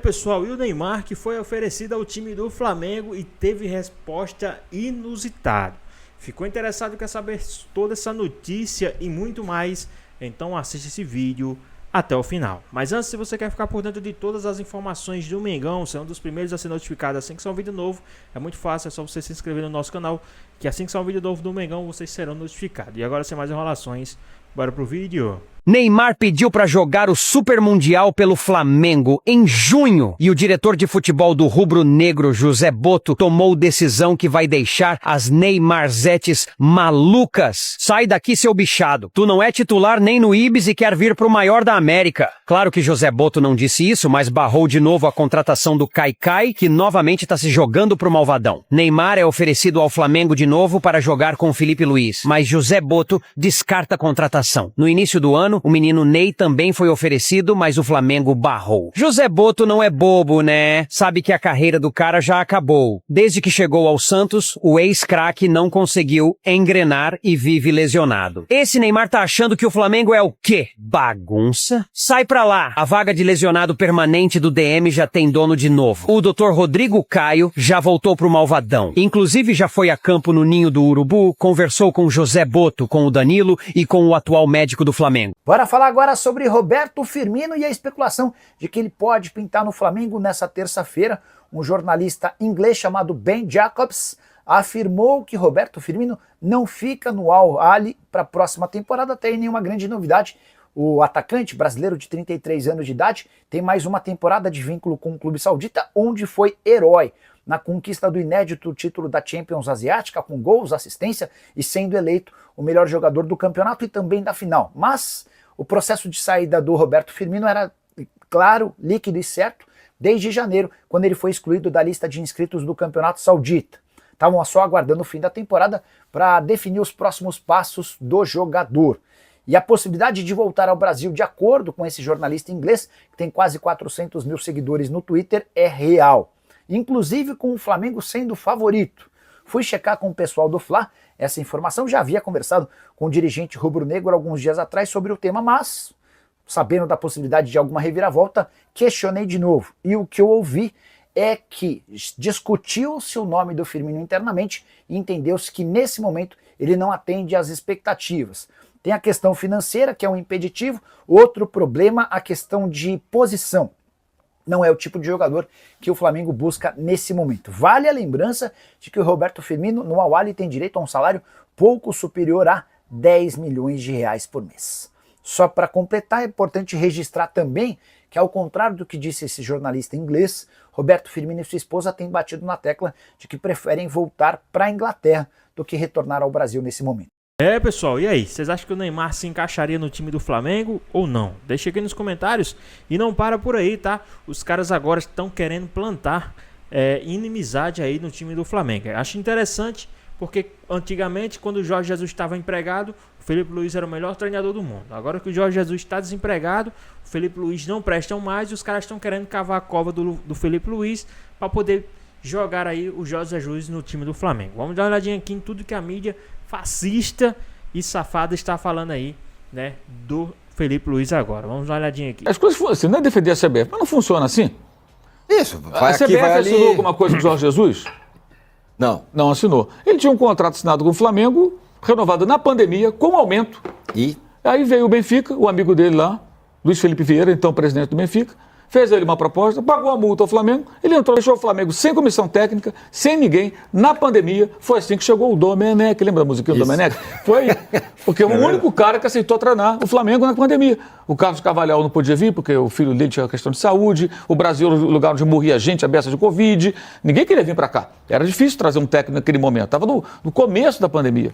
Pessoal, e o Neymar que foi oferecido ao time do Flamengo e teve resposta inusitada. Ficou interessado, quer saber toda essa notícia e muito mais? Então assista esse vídeo até o final. Mas antes, se você quer ficar por dentro de todas as informações do Mengão, ser um dos primeiros a ser notificado assim que sair um vídeo novo, é muito fácil, é só você se inscrever no nosso canal, que assim que sair um vídeo novo do Mengão, vocês serão notificados. E agora, sem mais enrolações, bora pro vídeo. Neymar pediu para jogar o Super Mundial pelo Flamengo em junho e o diretor de futebol do rubro-negro, José Botto, tomou decisão que vai deixar as Neymarzetes malucas. Sai daqui, seu bichado. Tu não é titular nem no Ibis e quer vir pro maior da América. Claro que José Botto não disse isso, mas barrou de novo a contratação do Caicai, que novamente tá se jogando pro malvadão. Neymar é oferecido ao Flamengo de novo para jogar com Felipe Luiz, mas José Botto descarta a contratação. No início do ano, o menino Ney também foi oferecido, mas o Flamengo barrou. José Botto não é bobo, né? Sabe que a carreira do cara já acabou. Desde que chegou ao Santos, o ex-craque não conseguiu engrenar e vive lesionado. Esse Neymar tá achando que o Flamengo é o quê? Bagunça? Sai pra lá! A vaga de lesionado permanente do DM já tem dono de novo. O Dr. Rodrigo Caio já voltou pro malvadão. Inclusive já foi a campo no Ninho do Urubu, conversou com José Botto, com o Danilo e com o atual médico do Flamengo. Bora falar agora sobre Roberto Firmino e a especulação de que ele pode pintar no Flamengo nessa terça-feira. Um jornalista inglês chamado Ben Jacobs afirmou que Roberto Firmino não fica no Al Ahly para a próxima temporada, até aí nenhuma grande novidade. O atacante brasileiro de 33 anos de idade tem mais uma temporada de vínculo com o clube saudita, onde foi herói na conquista do inédito título da Champions Asiática, com gols, assistência e sendo eleito o melhor jogador do campeonato e também da final. Mas o processo de saída do Roberto Firmino era, claro, líquido e certo desde janeiro, quando ele foi excluído da lista de inscritos do campeonato saudita. Estavam só aguardando o fim da temporada para definir os próximos passos do jogador. E a possibilidade de voltar ao Brasil, de acordo com esse jornalista inglês, que tem quase 400 mil seguidores no Twitter, é real. Inclusive com o Flamengo sendo favorito. Fui checar com o pessoal do Fla essa informação, já havia conversado com o dirigente rubro-negro alguns dias atrás sobre o tema, mas, sabendo da possibilidade de alguma reviravolta, questionei de novo. E o que eu ouvi é que discutiu-se o nome do Firmino internamente e entendeu-se que nesse momento ele não atende às expectativas. Tem a questão financeira, que é um impeditivo, outro problema, a questão de posição. Não é o tipo de jogador que o Flamengo busca nesse momento. Vale a lembrança de que o Roberto Firmino no Al Ahly tem direito a um salário pouco superior a 10 milhões de reais por mês. Só para completar, é importante registrar também que, ao contrário do que disse esse jornalista inglês, Roberto Firmino e sua esposa têm batido na tecla de que preferem voltar para a Inglaterra do que retornar ao Brasil nesse momento. Pessoal, e aí? Vocês acham que o Neymar se encaixaria no time do Flamengo ou não? Deixa aqui nos comentários e não para por aí, tá? Os caras agora estão querendo plantar inimizade aí no time do Flamengo. Acho interessante porque antigamente, quando o Jorge Jesus estava empregado, o Felipe Luiz era o melhor treinador do mundo. Agora que o Jorge Jesus está desempregado, o Felipe Luiz não prestam mais e os caras estão querendo cavar a cova do Felipe Luiz para poder jogar aí o Jorge Jesus no time do Flamengo. Vamos dar uma olhadinha aqui em tudo que a mídia fascista e safada está falando aí, né, do Felipe Luiz agora. Vamos dar uma olhadinha aqui. As coisas assim, não é defender a CBF, mas não funciona assim. Isso, vai a aqui, CBF vai assinou ali. alguma coisa com o Jorge Jesus? Não. Não assinou. Ele tinha um contrato assinado com o Flamengo, renovado na pandemia, com aumento. E? Aí veio o Benfica, o amigo dele lá, Luiz Felipe Vieira, então presidente do Benfica, fez ele uma proposta, pagou a multa ao Flamengo, ele entrou, deixou o Flamengo sem comissão técnica, sem ninguém, na pandemia. Foi assim que chegou o Domenech. Lembra da musiquinha do Domenech? Foi porque o único cara que aceitou treinar o Flamengo na pandemia. O Carlos Carvalhal não podia vir porque o filho dele tinha questão de saúde, o Brasil era o lugar onde morria gente, a beça de Covid. Ninguém queria vir para cá. Era difícil trazer um técnico naquele momento. Estava no começo da pandemia.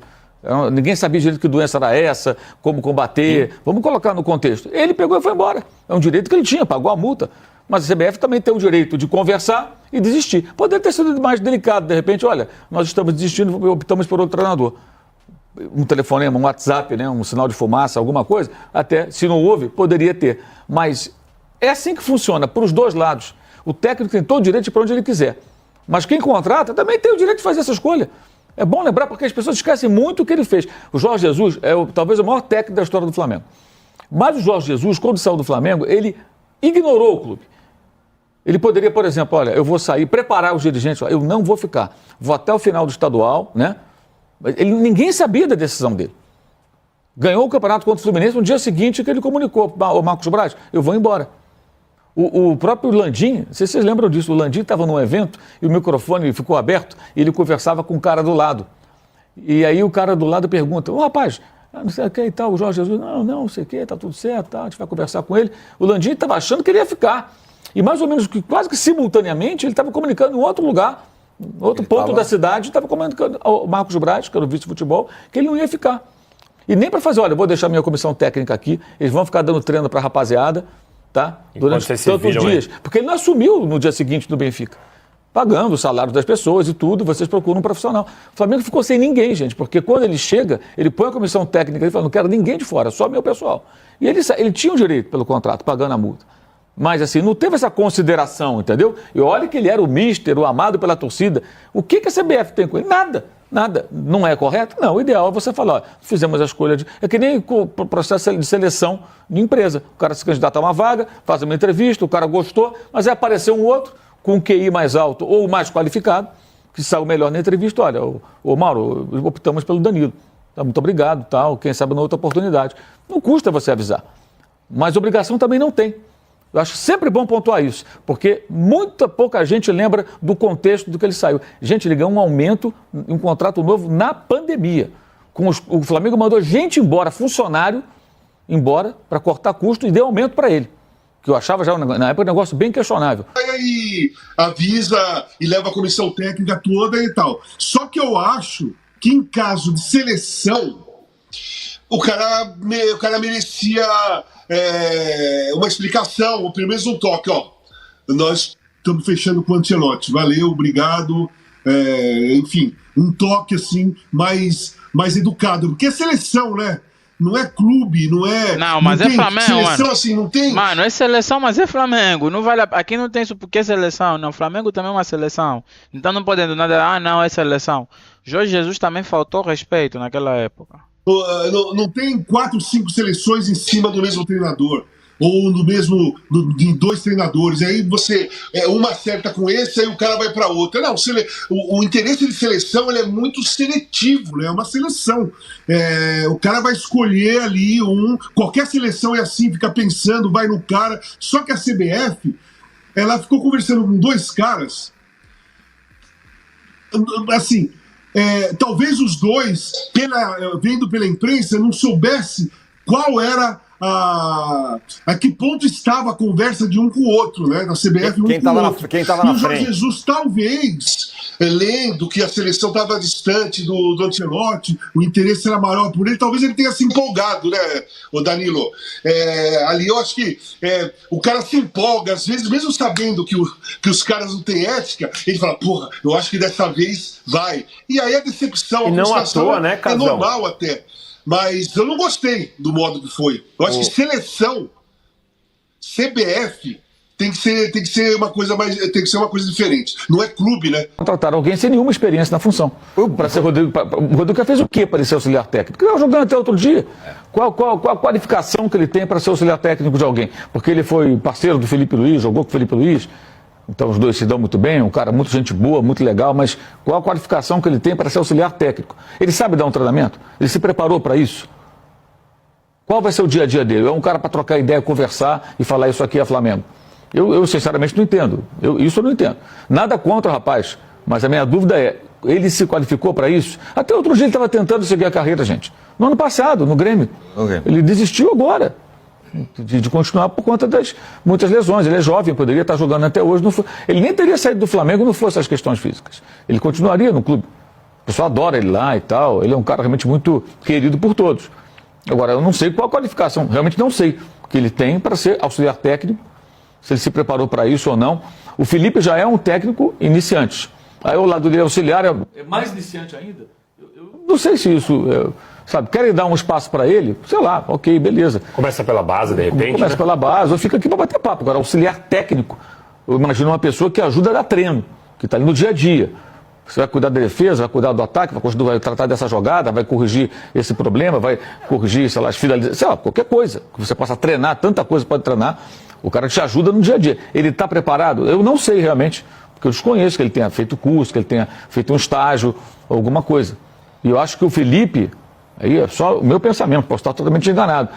Ninguém sabia direito que doença era essa, como combater. Vamos colocar no contexto. Ele pegou e foi embora. É um direito que ele tinha, pagou a multa. Mas a CBF também tem o direito de conversar e desistir. Poderia ter sido mais delicado, de repente, olha, nós estamos desistindo e optamos por outro treinador. Um telefonema, um WhatsApp, né, um sinal de fumaça, alguma coisa, até, se não houve, poderia ter. Mas é assim que funciona, para os dois lados. O técnico tem todo o direito de ir para onde ele quiser. Mas quem contrata também tem o direito de fazer essa escolha. É bom lembrar porque as pessoas esquecem muito o que ele fez. O Jorge Jesus é talvez o maior técnico da história do Flamengo. Mas o Jorge Jesus, quando saiu do Flamengo, ele ignorou o clube. Ele poderia, por exemplo, olha, eu vou sair, preparar os dirigentes, eu não vou ficar, vou até o final do estadual, né? Ninguém sabia da decisão dele. Ganhou o campeonato contra o Fluminense no dia seguinte que ele comunicou ao Marcos Braz, eu vou embora. O próprio Landim, não sei se vocês lembram disso, o Landim estava num evento e o microfone ficou aberto e ele conversava com o cara do lado. E aí o cara do lado pergunta, rapaz, não sei o que e tal, o Jorge Jesus, não sei o que, tá tudo certo, tá, a gente vai conversar com ele. O Landim estava achando que ele ia ficar. E mais ou menos, quase que simultaneamente, ele estava comunicando em outro lugar, outro ponto da cidade, estava comunicando ao Marcos Braz, que era o vice-futebol, que ele não ia ficar. E nem para fazer, olha, vou deixar minha comissão técnica aqui, eles vão ficar dando treino para a rapaziada, tá? Durante tantos dias. Porque ele não assumiu no dia seguinte do Benfica. Pagando o salário das pessoas e tudo, vocês procuram um profissional. O Flamengo ficou sem ninguém, gente, porque quando ele chega, ele põe a comissão técnica, ele fala, não quero ninguém de fora, só meu pessoal. E ele tinha o direito pelo contrato, pagando a multa. Mas assim, não teve essa consideração, entendeu? E olha que ele era o mister, o amado pela torcida. O que a CBF tem com ele? Nada. Nada. Não é correto? Não, o ideal é você falar, ó, fizemos a escolha de... É que nem o processo de seleção de empresa. O cara se candidata a uma vaga, faz uma entrevista, o cara gostou, mas aí apareceu um outro com um QI mais alto ou mais qualificado, que saiu melhor na entrevista. Olha, ô Mauro, optamos pelo Danilo. Tá, muito obrigado, tal, quem sabe na outra oportunidade. Não custa você avisar. Mas obrigação também não tem. Eu acho sempre bom pontuar isso, porque pouca gente lembra do contexto do que ele saiu. Gente, ele ganhou um aumento, um contrato novo na pandemia. O Flamengo mandou gente embora, funcionário embora, para cortar custo e deu aumento para ele. Que eu achava já na época um negócio bem questionável. Aí avisa e leva a comissão técnica toda e tal. Só que eu acho que em caso de seleção, o cara merecia uma explicação, ou pelo menos um toque. Ó, nós estamos fechando com o Ancelotti. Valeu, obrigado. Enfim, um toque assim mais educado. Porque é seleção, né? Não é clube, não é... Não, mas é Flamengo, seleção, mano. Assim, não tem... Mano, é seleção, mas é Flamengo. Não vale aqui não tem isso porque é seleção. Não, Flamengo também é uma seleção. Então não podendo nada... não, é seleção. Jorge Jesus também faltou respeito naquela época. Não tem 4, 5 seleções em cima do mesmo treinador. Ou de 2 treinadores, aí você uma acerta com esse, aí o cara vai para outra. Não, o interesse de seleção ele é muito seletivo, né? É uma seleção. O cara vai escolher ali qualquer seleção é assim, fica pensando, vai no cara. Só que a CBF, ela ficou conversando com 2 caras, assim, talvez os 2, vendo pela imprensa, não soubesse qual era a que ponto estava a conversa de um com o outro, né? Da CBF, quem estava na frente. E o Jorge Jesus, talvez, lendo que a seleção estava distante do Ancelotti, o interesse era maior por ele, talvez ele tenha se empolgado, né, o Danilo? Ali eu acho que o cara se empolga, às vezes, mesmo sabendo que os caras não têm ética, ele fala, porra, eu acho que dessa vez vai. E aí a decepção, e não à toa, né, Casão? É normal até. Mas eu não gostei do modo que foi. Eu acho que seleção, CBF, tem que ser uma coisa diferente. Não é clube, né? Contrataram alguém sem nenhuma experiência na função. Para ser Rodrigo. O Rodrigo fez o quê para ser auxiliar técnico? Ele estava jogando até outro dia. Qual a qualificação que ele tem para ser auxiliar técnico de alguém? Porque ele foi parceiro do Felipe Luiz, jogou com o Felipe Luiz. Então os dois se dão muito bem, um cara muito gente boa, muito legal, mas qual a qualificação que ele tem para ser auxiliar técnico? Ele sabe dar um treinamento? Ele se preparou para isso? Qual vai ser o dia a dia dele? É um cara para trocar ideia, conversar e falar isso aqui é Flamengo? Eu sinceramente não entendo. Isso eu não entendo. Nada contra o rapaz, mas a minha dúvida é, ele se qualificou para isso? Até outro dia ele estava tentando seguir a carreira, gente. No ano passado, no Grêmio. Okay. Ele desistiu agora. De continuar por conta das muitas lesões. Ele é jovem, poderia estar jogando até hoje. Ele nem teria saído do Flamengo não fosse as questões físicas. Ele continuaria no clube. O pessoal adora ele lá e tal. Ele é um cara realmente muito querido por todos. Agora, eu não sei qual a qualificação, realmente não sei que ele tem para ser auxiliar técnico, se ele se preparou para isso ou não. O Felipe já é um técnico iniciante. Aí o lado dele auxiliar é mais iniciante ainda. Eu não sei se isso... Sabe, querem dar um espaço para ele? Sei lá, ok, beleza. Começa pela base, de repente. Começa pela base, ou fica aqui para bater papo. Agora, auxiliar técnico, eu imagino uma pessoa que ajuda a dar treino, que está ali no dia a dia. Você vai cuidar da defesa, vai cuidar do ataque, vai tratar dessa jogada, vai corrigir esse problema, vai corrigir, sei lá, as finalizações, sei lá, qualquer coisa que você possa treinar, tanta coisa pode treinar. O cara te ajuda no dia a dia. Ele está preparado? Eu não sei realmente, porque eu desconheço que ele tenha feito curso, que ele tenha feito um estágio, alguma coisa. E eu acho que o Felipe, aí é só o meu pensamento, posso estar totalmente enganado.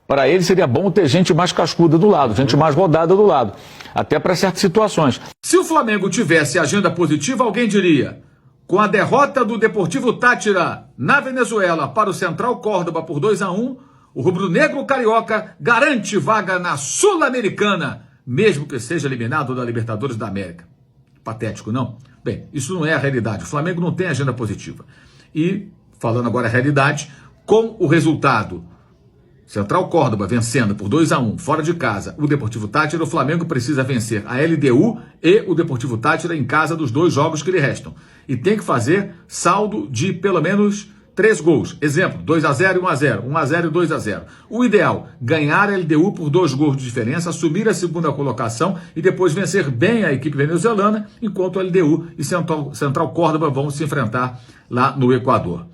Para ele seria bom ter gente mais cascuda do lado, gente mais rodada do lado, até para certas situações. Se o Flamengo tivesse agenda positiva, alguém diria: com a derrota do Deportivo Táchira na Venezuela para o Central Córdoba por 2-1, o rubro-negro carioca garante vaga na Sul-Americana, mesmo que seja eliminado da Libertadores da América. Patético, não? Bem, isso não é a realidade. O Flamengo não tem agenda positiva. E, falando agora a realidade, com o resultado Central Córdoba vencendo por 2-1 fora de casa o Deportivo Táchira, o Flamengo precisa vencer a LDU e o Deportivo Táchira em casa dos 2 jogos que lhe restam. E tem que fazer saldo de pelo menos 3 gols. Exemplo, 2-0 e 1-0, 1-0 e 2-0. O ideal, ganhar a LDU por 2 gols de diferença, assumir a segunda colocação e depois vencer bem a equipe venezuelana, enquanto a LDU e Central Córdoba vão se enfrentar lá no Equador.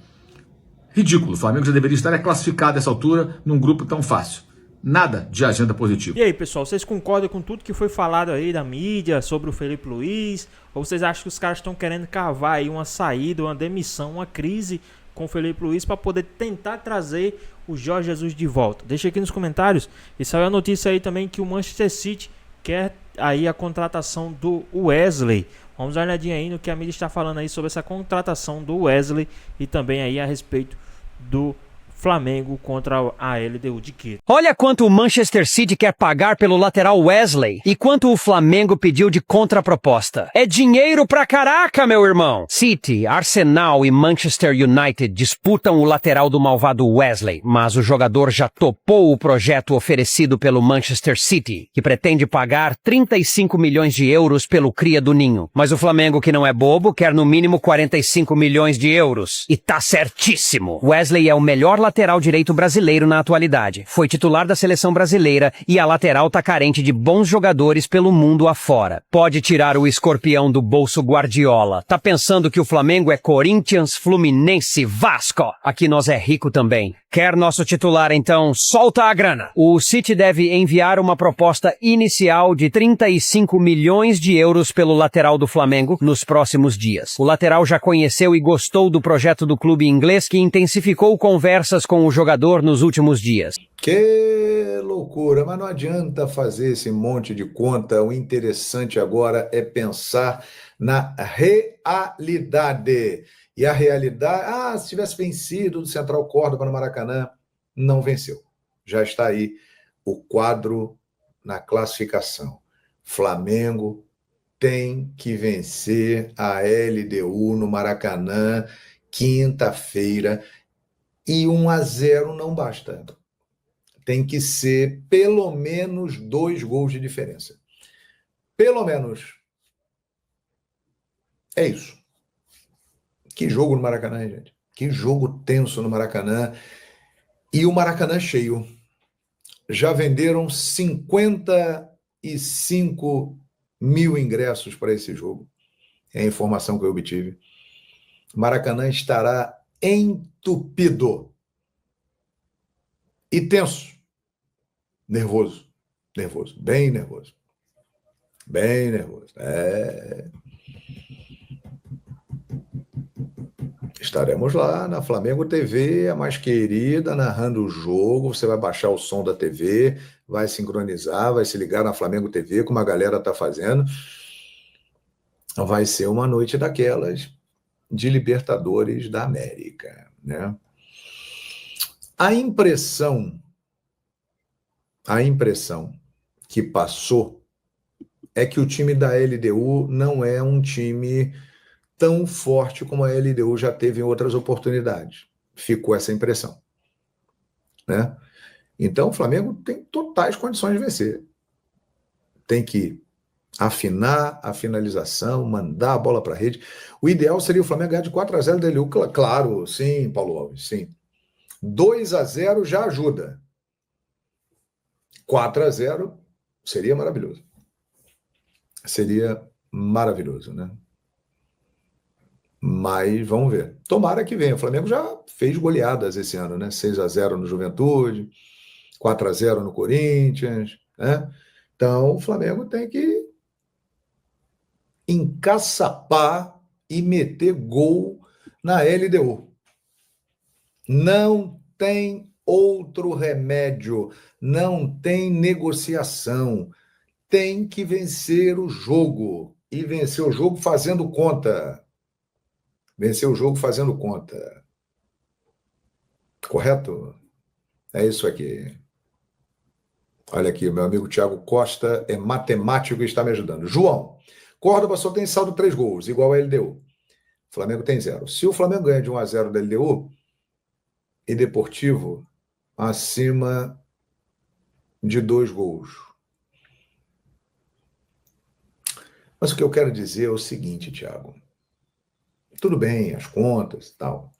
Ridículo, o Flamengo já deveria estar classificado nessa altura num grupo tão fácil. Nada de agenda positiva. E aí, pessoal, vocês concordam com tudo que foi falado aí da mídia sobre o Felipe Luiz? Ou vocês acham que os caras estão querendo cavar aí uma saída, uma demissão, uma crise com o Felipe Luiz para poder tentar trazer o Jorge Jesus de volta? Deixa aqui nos comentários. E saiu a notícia aí também que o Manchester City quer aí a contratação do Wesley. Vamos dar uma olhadinha aí no que a mídia está falando aí sobre essa contratação do Wesley e também aí a respeito do Flamengo contra a LDU de Quito. Olha quanto o Manchester City quer pagar pelo lateral Wesley e quanto o Flamengo pediu de contraproposta. É dinheiro pra caraca, meu irmão! City, Arsenal e Manchester United disputam o lateral do malvado Wesley, mas o jogador já topou o projeto oferecido pelo Manchester City, que pretende pagar 35 milhões de euros pelo cria do Ninho. Mas o Flamengo, que não é bobo, quer no mínimo 45 milhões de euros. E tá certíssimo! Wesley é o melhor lateral direito brasileiro na atualidade. Foi titular da seleção brasileira e a lateral tá carente de bons jogadores pelo mundo afora. Pode tirar o escorpião do bolso Guardiola. Tá pensando que o Flamengo é Corinthians, Fluminense, Vasco? Aqui nós é rico também. Quer nosso titular, então solta a grana. O City deve enviar uma proposta inicial de 35 milhões de euros pelo lateral do Flamengo nos próximos dias. O lateral já conheceu e gostou do projeto do clube inglês, que intensificou conversas com o jogador nos últimos dias. Que loucura, mas não adianta fazer esse monte de conta. O interessante agora é pensar na realidade. E a realidade, se tivesse vencido do Central Córdoba no Maracanã, não venceu. Já está aí o quadro na classificação. Flamengo tem que vencer a LDU no Maracanã, quinta-feira, e 1-0 não basta. Tem que ser pelo menos 2 gols de diferença. Pelo menos. É isso. Que jogo no Maracanã, hein, gente? Que jogo tenso no Maracanã. E o Maracanã cheio. Já venderam 55 mil ingressos para esse jogo. É a informação que eu obtive. O Maracanã estará entupido. E tenso. Nervoso. Nervoso. Bem nervoso. Bem nervoso. Estaremos lá na Flamengo TV, a mais querida, narrando o jogo. Você vai baixar o som da TV, vai sincronizar, vai se ligar na Flamengo TV, como a galera está fazendo. Vai ser uma noite daquelas de Libertadores da América, né? A impressão que passou é que o time da LDU não é um time tão forte como a LDU já teve em outras oportunidades. Ficou essa impressão, né? Então o Flamengo tem totais condições de vencer. Tem que afinar a finalização, mandar a bola para a rede. O ideal seria o Flamengo ganhar de 4-0 da LDU. Claro, sim, Paulo Alves, sim. 2-0 já ajuda. 4-0 seria maravilhoso. Seria maravilhoso, né? Mas vamos ver. Tomara que venha. O Flamengo já fez goleadas esse ano, né? 6-0 no Juventude, 4-0 no Corinthians, né? Então o Flamengo tem que encaçapar e meter gol na LDU. Não tem outro remédio, não tem negociação. Tem que vencer o jogo. E vencer o jogo fazendo conta. Vencer o jogo fazendo conta. Correto? É isso aqui. Olha aqui, o meu amigo Thiago Costa é matemático e está me ajudando. João, Córdoba só tem saldo 3 gols, igual a LDU. O Flamengo tem 0. Se o Flamengo ganha de 1-0 da LDU e Deportivo acima de 2 gols. Mas o que eu quero dizer é o seguinte, Thiago. Tudo bem, as contas e tal.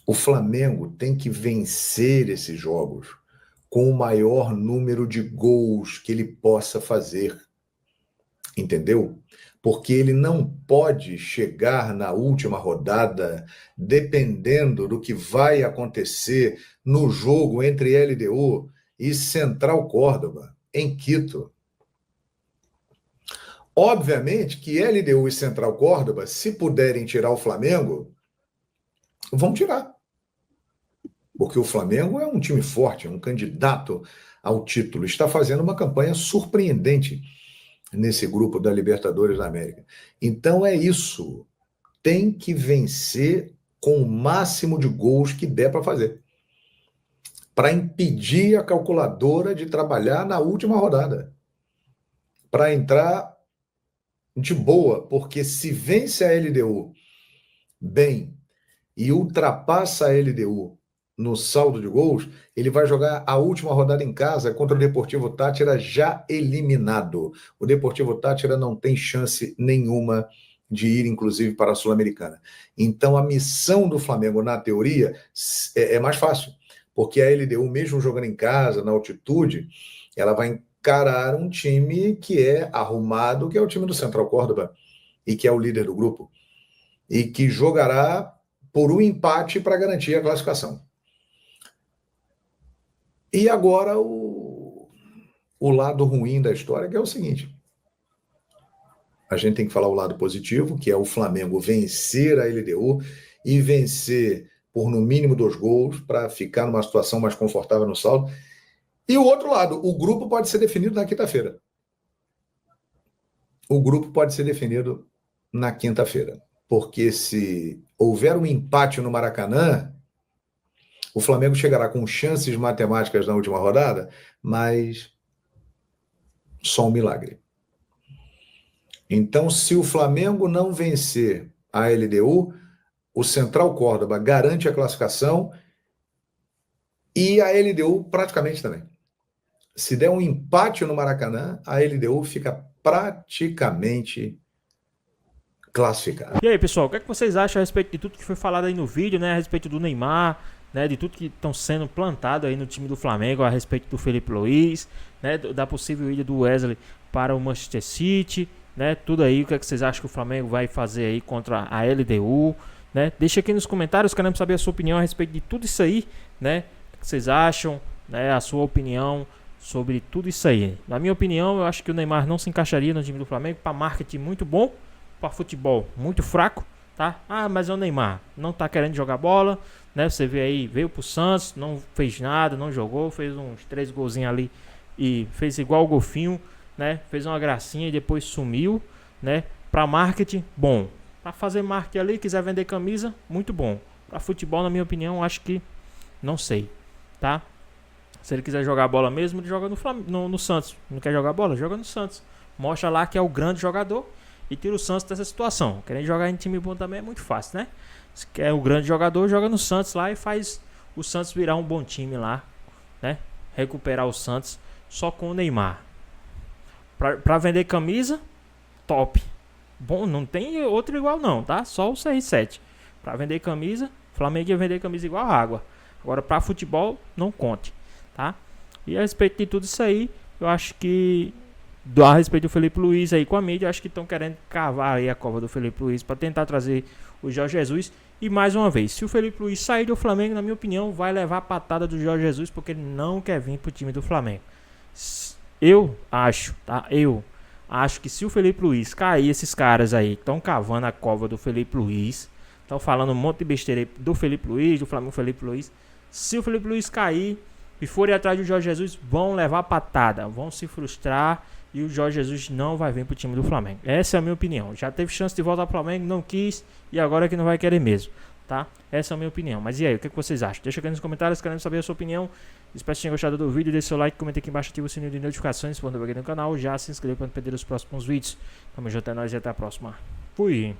O Flamengo tem que vencer esses jogos com o maior número de gols que ele possa fazer. Entendeu? Porque ele não pode chegar na última rodada dependendo do que vai acontecer no jogo entre LDU e Central Córdoba, em Quito. Obviamente que LDU e Central Córdoba, se puderem tirar o Flamengo, vão tirar. Porque o Flamengo é um time forte, é um candidato ao título. Está fazendo uma campanha surpreendente nesse grupo da Libertadores da América. Então é isso. Tem que vencer com o máximo de gols que der para fazer. Para impedir a calculadora de trabalhar na última rodada. Para entrar de boa, porque se vence a LDU bem e ultrapassa a LDU no saldo de gols, ele vai jogar a última rodada em casa contra o Deportivo Táchira já eliminado. O Deportivo Táchira não tem chance nenhuma de ir, inclusive, para a Sul-Americana. Então, a missão do Flamengo, na teoria, é mais fácil, porque a LDU, mesmo jogando em casa, na altitude, ela vai encarar um time que é arrumado, que é o time do Central Córdoba, e que é o líder do grupo, e que jogará por um empate para garantir a classificação. E agora o lado ruim da história, que é o seguinte. A gente tem que falar o lado positivo, que é o Flamengo vencer a LDU e vencer por no mínimo 2 gols para ficar numa situação mais confortável no saldo. E o outro lado, o grupo pode ser definido na quinta-feira. O grupo pode ser definido na quinta-feira. Porque se houver um empate no Maracanã, o Flamengo chegará com chances matemáticas na última rodada, mas só um milagre. Então, se o Flamengo não vencer a LDU, o Central Córdoba garante a classificação e a LDU praticamente também. Se der um empate no Maracanã, a LDU fica praticamente classificada. E aí, pessoal, o que é que vocês acham a respeito de tudo que foi falado aí no vídeo, né? A respeito do Neymar, né? De tudo que estão sendo plantado aí no time do Flamengo, a respeito do Felipe Luiz, né? Da possível ida do Wesley para o Manchester City, né? Tudo aí, o que é que vocês acham que o Flamengo vai fazer aí contra a LDU, né? Deixa aqui nos comentários, queremos saber a sua opinião a respeito de tudo isso aí, né? O que vocês acham, né? A sua opinião sobre tudo isso aí. Na minha opinião, eu acho que o Neymar não se encaixaria no time do Flamengo. Para marketing muito bom, para futebol muito fraco, tá? Ah, mas é o Neymar, não tá querendo jogar bola, né? Você vê aí, veio pro Santos, não fez nada, não jogou, fez uns 3 golzinhos ali e fez igual o golfinho, né? Fez uma gracinha e depois sumiu, né? Para marketing, bom. Para fazer marketing ali, quiser vender camisa, muito bom. Para futebol, na minha opinião, acho que não sei, tá? Se ele quiser jogar bola mesmo, ele joga no Santos. Não quer jogar bola? Joga no Santos. Mostra lá que é o grande jogador e tira o Santos dessa situação. Querendo jogar em time bom também é muito fácil, né? Se quer o grande jogador, joga no Santos lá e faz o Santos virar um bom time lá, né? Recuperar o Santos só com o Neymar. Pra vender camisa, top. Bom, não tem outro igual não, tá? Só o CR7. Pra vender camisa, o Flamengo ia vender camisa igual água. Agora pra futebol, não conte, tá? E a respeito de tudo isso aí, eu acho que a respeito do Felipe Luiz aí com a mídia, eu acho que estão querendo cavar aí a cova do Felipe Luiz para tentar trazer o Jorge Jesus. E mais uma vez, se o Felipe Luiz sair do Flamengo, na minha opinião, vai levar a patada do Jorge Jesus, porque ele não quer vir pro time do Flamengo. Eu acho, tá? Eu acho que se o Felipe Luiz cair, esses caras aí estão cavando a cova do Felipe Luiz, estão falando um monte de besteira aí do Felipe Luiz, do Flamengo Felipe Luiz. Se o Felipe Luiz cair e forem atrás do Jorge Jesus, vão levar patada, vão se frustrar e o Jorge Jesus não vai vir pro time do Flamengo. Essa é a minha opinião. Já teve chance de voltar pro Flamengo, não quis e agora é que não vai querer mesmo, tá? Essa é a minha opinião. Mas e aí, o que vocês acham? Deixa aqui nos comentários, querendo saber a sua opinião. Espero que tenham gostado do vídeo, deixe seu like, comente aqui embaixo, ative o sininho de notificações, se for novo aqui no canal, já se inscreva para não perder os próximos vídeos. Tamo junto, é nóis e até a próxima. Fui!